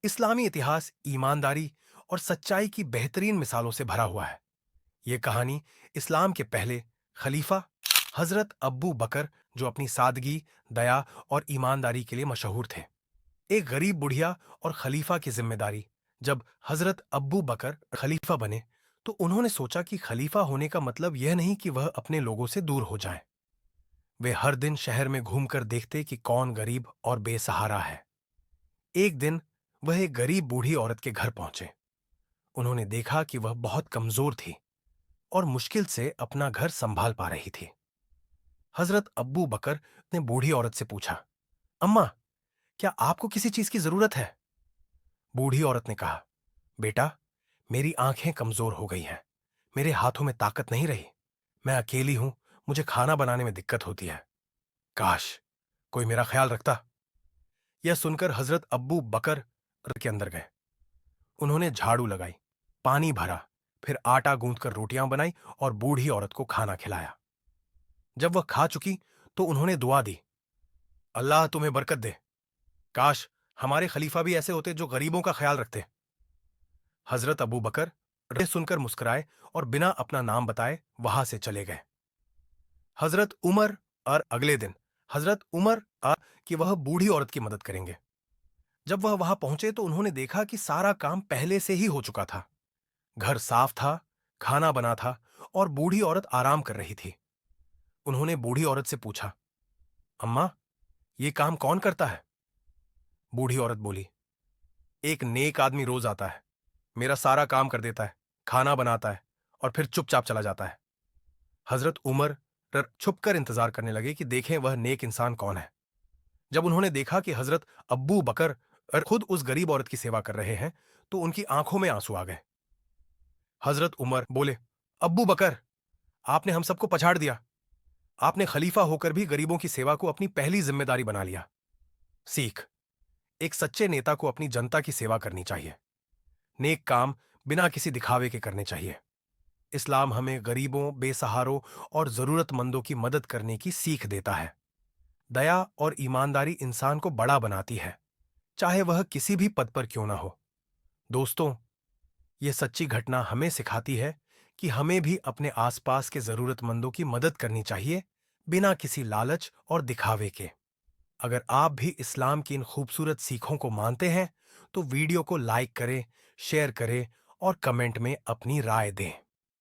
इस्लामी इतिहास ईमानदारी और सच्चाई की बेहतरीन मिसालों से भरा हुआ है। ये कहानी इस्लाम के पहले खलीफा हजरत अब्बू बकर, जो अपनी सादगी, दया और ईमानदारी के लिए मशहूर थे। एक गरीब बुढ़िया और खलीफा की जिम्मेदारी। जब हजरत अब्बू बकर खलीफा बने तो उन्होंने सोचा कि खलीफा होने का मतलब यह नहीं कि वह अपने लोगों से दूर हो जाएं। वे हर दिन शहर में घूमकर देखते कि कौन गरीब और बेसहारा है। एक दिन वह एक गरीब बूढ़ी औरत के घर पहुंचे। उन्होंने देखा कि वह बहुत कमजोर थी और मुश्किल से अपना घर संभाल पा रही थी। हजरत अब्बू बकर ने बूढ़ी औरत से पूछा, अम्मा, क्या आपको किसी चीज की जरूरत है? बूढ़ी औरत ने कहा, बेटा, मेरी आंखें कमजोर हो गई हैं। मेरे हाथों में ताकत नहीं रही। मैं अकेली हूं। मुझे खाना बनाने में दिक्कत होती है। काश कोई मेरा ख्याल रखता। यह सुनकर हजरत अब्बू बकर के अंदर गए। उन्होंने झाड़ू लगाई, पानी भरा, फिर आटा गूंथकर रोटियां बनाई और बूढ़ी औरत को खाना खिलाया। जब वह खा चुकी तो उन्होंने दुआ दी, अल्लाह तुम्हें बरकत दे। काश हमारे खलीफा भी ऐसे होते जो गरीबों का ख्याल रखते। हजरत अबू बकर यह सुनकर मुस्कुराए और बिना अपना नाम बताए वहां से चले गए। हजरत उमर और अगले दिन हजरत उमर कि वह बूढ़ी औरत की मदद करेंगे। जब वह वहां पहुंचे तो उन्होंने देखा कि सारा काम पहले से ही हो चुका था। घर साफ था, खाना बना था और बूढ़ी औरत आराम कर रही थी। उन्होंने बूढ़ी औरत से पूछा, अम्मा, ये काम कौन करता है? बूढ़ी औरत बोली, एक नेक आदमी रोज आता है, मेरा सारा काम कर देता है, खाना बनाता है और फिर चुपचाप चला जाता है। हजरत उमर छुपकर इंतजार करने लगे कि देखें वह नेक इंसान कौन है। जब उन्होंने देखा कि हजरत अब्बू बकर खुद उस गरीब औरत की सेवा कर रहे हैं तो उनकी आंखों में आंसू आ गए। हजरत उमर बोले, अब्बू बकर, आपने हम सबको पछाड़ दिया। आपने खलीफा होकर भी गरीबों की सेवा को अपनी पहली जिम्मेदारी बना लिया। सीख, एक सच्चे नेता को अपनी जनता की सेवा करनी चाहिए। नेक काम बिना किसी दिखावे के करने चाहिए। इस्लाम हमें गरीबों, बेसहारों और जरूरतमंदों की मदद करने की सीख देता है। दया और ईमानदारी इंसान को बड़ा बनाती है, चाहे वह किसी भी पद पर क्यों ना हो। दोस्तों, यह सच्ची घटना हमें सिखाती है कि हमें भी अपने आसपास के जरूरतमंदों की मदद करनी चाहिए, बिना किसी लालच और दिखावे के। अगर आप भी इस्लाम की इन खूबसूरत सीखों को मानते हैं तो वीडियो को लाइक करें, शेयर करें और कमेंट में अपनी राय दें।